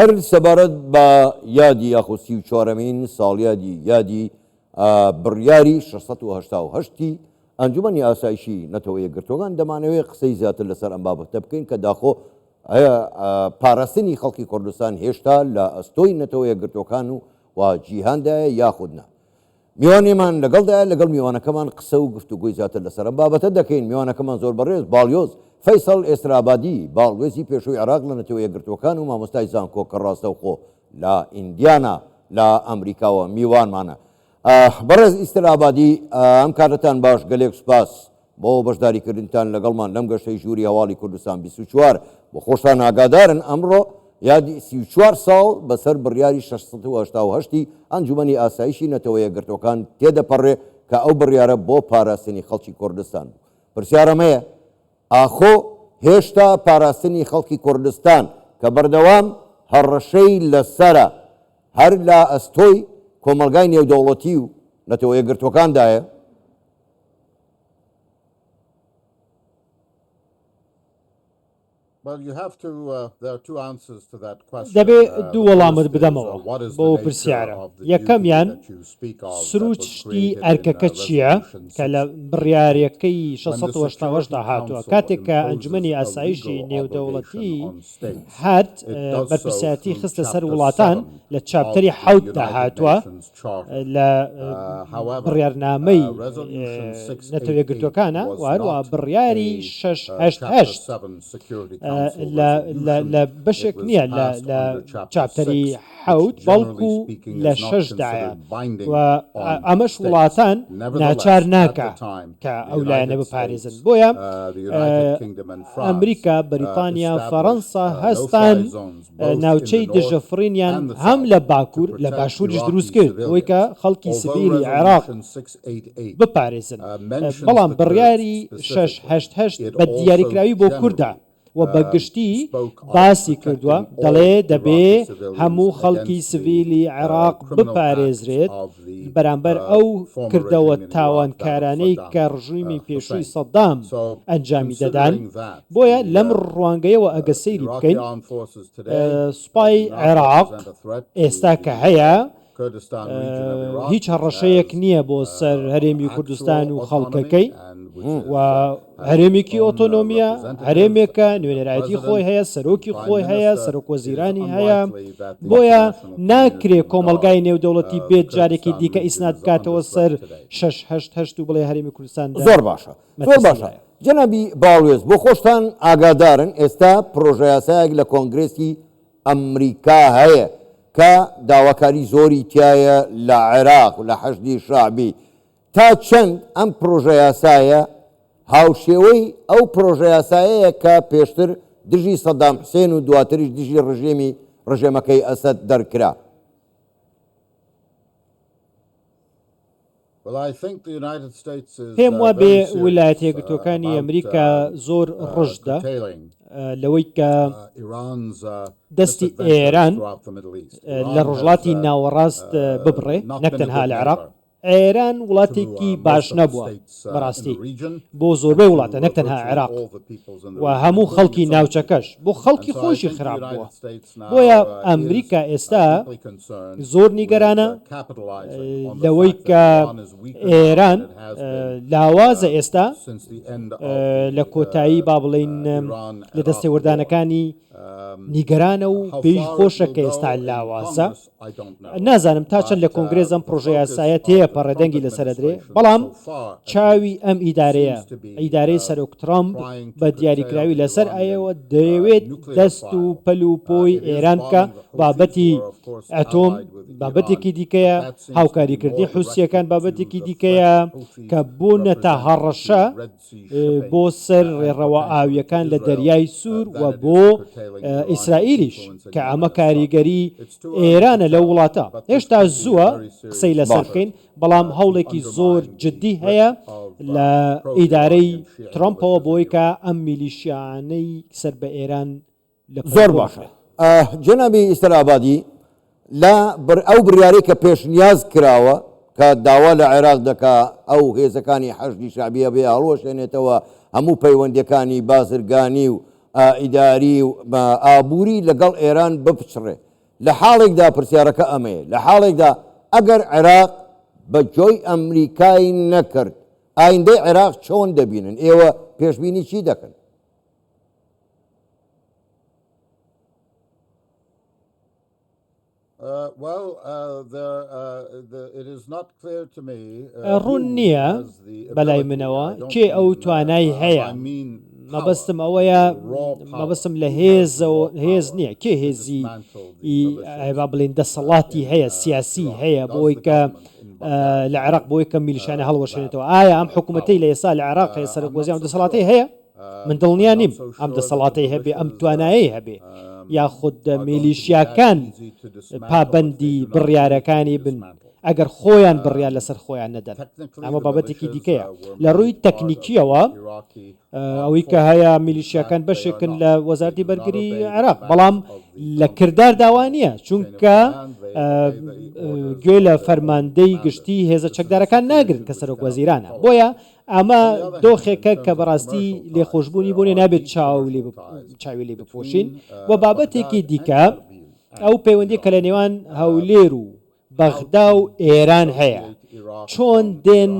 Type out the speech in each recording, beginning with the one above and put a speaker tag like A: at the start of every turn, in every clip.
A: هەر سەبارەت بە یادی یاخۆ 34مین ساڵیادی یادی بڕیاری 688 ئەنجومەنی ئاسایشی نەتەوە یەکگرتوەکان دەمانەوێت قسەی زیاتر لەسەر ئەم بابەتە بکەین کە داخۆ پاراستنی خەڵکی کوردستان هێشتا لە ئەستۆی نەتەوە یەکگرتوەکان و جیهاندایە یاخودنا. میوانێمان لەگەڵدایە لەگەڵ میوانەکەمان قسە و گفتوگوی زیاتر لەسەر ئەم بابەتە دەکەین. میوانەکەمان زۆر بەڕێز باڵیۆز فەیسەڵ ئێسترابادی باڵگوێزی پێشووی عێراق لە نەتەوە یەکگرتوەکان و مامۆستای زانکۆ کە ڕاستەوخۆ لە ئیندیانە لە ئەمریکاوە میوانمانە. بەڕێز ئیسترابادی ئەم کارتان باش گەلێک سوپاس بۆ بەشداریکردنتان لەگەڵمان لەم گەشتەی ژووری هەواڵی کوردستان 24 بۆ خۆشتان ئاگادارن ئەمڕۆ یادی 34 ساڵ بەسەر بڕیاری 688 ئەنجومەنی ئاسایشی نەتەوە یەکگرتوەکان تێدەپەڕێ کە ئەو بڕیارە بۆ پاراستنی خەڵکی کوردستان بوو. پرسیارەمەیە ئاخۆ هێشتا پاراستنی خەڵکی کوردستان کە بەردەوام هەڕەشەی لەسەرە هەر لە ئەستۆی کۆمەلگای نێودەوڵەتی و نەتەوە یەکگرتوەکاندایە؟
B: دەبێ دوو وەڵامت بدەمەوە بۆ پرسیارە. یەکەمیان سروشتی ئەرکەکە چییە کە لە بڕیارەکەی 688 هاتووە کاتێک کە ئەنجومەنی ئاسایشی نێودەوڵەتی هات بەرپرسیاتی خستە سەر وڵاتان لە چاپتەری حەوتدا هاتووە لە بڕیارنامەی نەتەوە یەکگرتوەکانە وهەروە بڕیاری 688 لە بەشێک نییە لە چاپتەری حەوت بەڵکو لە 6دایە و ئەمەش وڵاتان ناچار ناکە کە ئەو لایەنە بپارێزن. بۆیە ئەمریکا، بەریتانیا، فەڕەنسا هەستان ناوچەی دژەفڕینیان هەم لە باکوور لە باشووریش دروست کرد بۆی کە خەڵکی سبیری عێراق بپارێزن. بەڵام بڕیاری 688 بە دیاریکراوی بۆ کووردا و بەگشتی باسی کردووە دەڵێ دەبێ هەموو خەڵکی سڤیلی عێراق بپارێزرێت بەرامبەر ئەو کردەوە تاوانکارانەی کە ڕژیمی پێشووی سەدام ئەنجامی دەدان. بۆیە لەم ڕوانگەیەوە ئەگە سەیری بکەین سوپای عێراق ئێستا کە هەیە هیچ هەڕەشەیەک نییە بۆ سەر هەرێمی کوردستان و خەڵکەکەی و هەرێمێکی ئۆتۆنۆمیە هەرێمێکە نوێنەرایەتی خۆی هەیە سەرۆکی خۆی هەیە سەرۆک وەزیرانی هەیە. بۆیە ناکرێ کۆمەلگای نێودەوڵەتی بێت جارێکی دیکە ئیسناد بکاتەوە سەر 688 و بڵێ هەرێمی کوردستان.
A: زۆر باشە زۆر باشە. جەنابی باڵێز بۆ خۆشتان ئاگادارن ئێستا پرۆژە یاسایەک لە کۆنگرێسی ئەمریکا هەیە کە داواکاری زۆری تایە لە عێراق و لە حەشدی شعبی. تا چەند ئەم پرۆژە یاسایە هاوشێوەی ئەو پرۆژە یاسایەیە کە پێشتر دژی سەدام حوسێن و دواتریش دژی ڕژێمەکەی ئەسەد دەرکرا؟
B: پێم وە بێ ویلایەتە یەکگرتوەکانی ئەمریکا زۆر ڕژدە لەوەی کە دەستی ئێران لە ڕۆژڵاتی ناوەڕاست ببڕێ نەک تەنها لە عێراق. ئێران وڵاتێکی باش نەبووە بەڕاستی بۆ زۆربەی وڵاتە نەک تەنها عێراق و هەموو خەڵکی ناوچەکەش بۆ خەڵکی خۆشی خراپ بووە. بۆیە ئەمریکا ئێستا زۆر نیگەرانە لەوەی کە ئێران لاوازە ئێستا لە کۆتایی با بڵێن لە دەستێوەردانەکانی نیگەرانە و پێی خۆشە کە ئێستا لاوازە. نازانم تا چەند لە کۆنگرێز ئەم پرۆژە یاسایە تەیە پەڕێدەنگی لەسەر دەدرێ بەڵام چاوی ئەم ئیدارەیە ئیدارەی سەرۆک ترامپ بە دیاریکراوی لەسەر ئایەوە دەیەوێت دەست و پەل و پۆی ئێران بکە بابەتی ئەتۆم بابەتێکی دیکەیە هاوکاریکردنی حوسیەکان بابەتێکی دیکەیە کە بۆ نەتا هەڕەشە بۆ سەر ڕێڕەوە ئاویەکان لە دەریای سوور و بۆ ئیسرائیلیش کە ئەمە کاریگەری ئێرانە لە وڵاتە. هێشتا زووە قسەی لەسەر بکەین بەڵام هەوڵێکی زۆر جددی هەیە لە ئیدارەی ترامپەوە بۆی کە ئەم میلیشیانەی سەر بە ئێران
A: زۆر باشە. جەنابی ئیسترابادی لە ئەو بڕیارەی کە پێشنیاز کراوە کە داوا لە عێراق دەکا ئەو هێزەکانی حەشدی شعبیە بێ هەڵۆشێنێتەوە هەموو پەیوەندیەکانی بازرگانی و ئیداری و ئابووری لەگەڵ ئێران بپچڕێ. لە حاڵێکدا پرسیارەکە ئەمەیە لە حاڵێکدا ئەگەر عێراق بە جۆی ئەمریکای نەکرد ئایندەی عێراق چۆن دەبینن ئێوە پێشبینی چی دەکەن؟
B: ڕوون نییە بەلای منەوە کێ ئەو توانای هەیە مەبەستم ئەوەیە مەبەستم لە هێز نییە کێ هێزی با بڵێن دەسەڵاتی هەیە سیاسی هەیە بۆی کە لە عێراق بۆی کە میلیشانە هەڵوەشێنێتەوە ئایا ئەم حکوومەتەی لە ئێستا لە عێراق هەیە سەرۆکوەزیر ئەم دەسەڵاتی هەیە من دڵنیا نیم ئەم دەسەڵاتی هەبێ ئەم توانایی هەبێ یاخود میلیشیاکان پابەندی بڕیارەکانی بن ئەگەر خۆیان بڕیار لەسەر خۆیان نەدەن ئەمە بابەتێکی دیکەیە لە ڕووی تەکنیکیەوە ئەوەی کە هەیە میلیشیاکان بەشێکن لە وەزارەتی بەرگری عێراق بەڵام لە کردار داوا نییە چونکە گوێ لە فەرماندەی گشتی هێزە چەکدارەکان ناگرن کە سەرۆکوەزیرانە بۆیە ئەمە دۆخێکە کە بەڕاستی لێخۆشببوونی بۆنێ نابێت چاوی لێ بپۆشین و بابەتێکی دیکە ئەو پەیوەندی کە لە نێوان هەولێر و بەغدا و ئێران هەیە چۆن دێن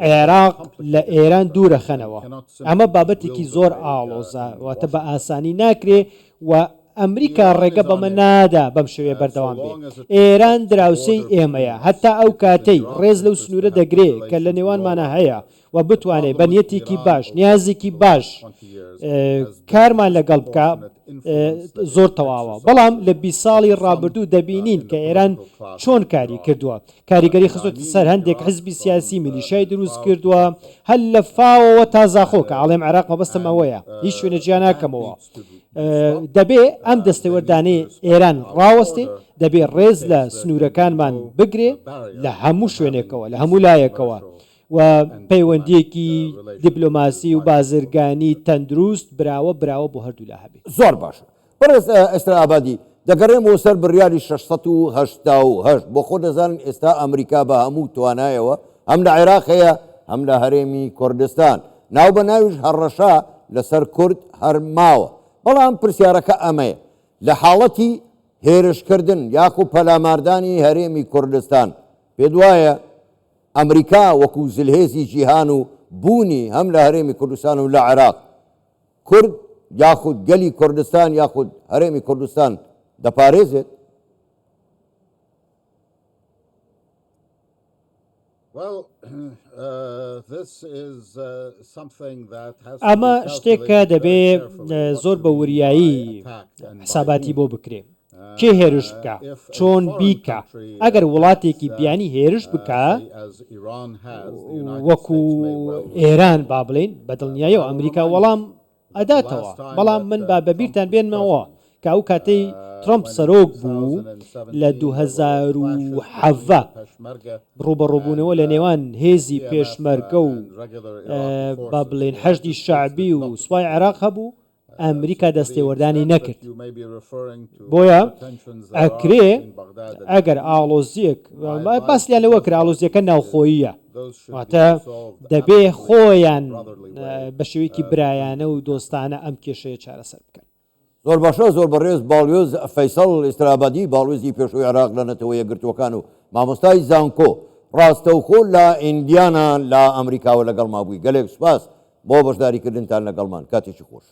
B: عێراق لە ئێران دوورەخەنەوە ئەمە بابەتێکی زۆر ئاڵۆزە واتە بە ئاسانی ناکرێ و ئەمریکا ڕێگە بەمە نادا بەم شێوێ بەردەوام بێ ئێران دراوسەی ئێمەیە هەتا ئەو کاتەی ڕێز لەو سنوورە دەگرێ کە لە نێوانمانە هەیە و بتوانێت بە نیەتێکی باش نیازێکی باش کارمان لەگەڵ بکە زۆر تەواوە بەڵام لە 20 ساڵی ڕابردوو دەبینین کە ئێران چۆن کاری کردووە کاریگەری خستووە سەر هەندێک حزبی سیاسی میلیشای دروست کردووە هەل لە فاوەوە تازاخۆ کە ئاڵێم عێراق مەبەستم ئەوەیە هیچ شوێنە جیا ناکەمەوە دەبێ ئەم دەستێوەردانەی ئێران ڕاوەستێ دەبێ ڕێز لە سنوورەکانمان بگرێ لە هەموو شوێنێکەوە لە هەموو لایەکەوە و پەیوەندیەکی دیپلۆماسی و بازرگانی تەندروست براوە بۆ هەردوو لا هەبێ
A: زۆر باشە بەڕێز ئێسترابادی دەگەڕێمەوە سەر بڕیاری 688 بۆ خۆ دەزانن ئێستا ئەمریکا بە هەموو توانایەوە هەم لە عێراق هەیە هەم لە هەرێمی کوردستان ناو بە ناویش هەڕەشا لەسەر کورد هەرماوە بەڵام پرسیارەکە ئەمەیە لە حاڵەتی هێرشکردن یاخو پەلاماردانی هەرێمی کوردستان پێ وایە ئەمریکا وەکو زلهێزی جیهان و بوونی هەم لە هەرێمی کوردستان و لە عێراق کورد یاخود گەلی کوردستان یاخود هەرێمی کوردستان دەپارێزێت
B: ئەمە شتێکە دەبێ زۆر بە وریایی حساباتی بۆ بکرێ کێ هێرش بکە چۆن بیکە ئەگەر وڵاتێکی بیانی هێرش بکە وەکو ئێران با بڵێن بە دڵنیاییەوە ئەمریکا وەڵام ئەداتەوە بەڵام من با بەبیرتان بێنمەوە کە ئەو کاتەی ترامپ سەرۆک بوو لە 2017 ڕوبەڕووبوونەوە لە نێوان هێزی پێشمەرگە و با بڵێن حەشدی شعبی و سوپای عێراق هەبوو ئەمریکا دەستێوەردانی نەکرد بۆیە ئەکرێ ئەگەر ئاڵۆزیەک باسییان لەوە کرد ئاڵۆزیەکە ناوخۆییە واتە دەبێ خۆیان بە شێوەیەکی برایانە و دۆستانە ئەم کێشەیە چارەسەر بکەن
A: زۆر باشە زۆر بەڕێز باڵوێز فەیسەڵ ئێسترابادی باڵوێزی پێشووی عێراق لە نەتەوە یەکگرتوەکان و مامۆستای زانکۆ ڕاستەوخۆ لە ئیندیانە لە ئەمریکاوە لەگەڵ مابووی گەلێک سوپاس بۆ بەشداریکردنتان لەگەڵمان کاتێکی خۆش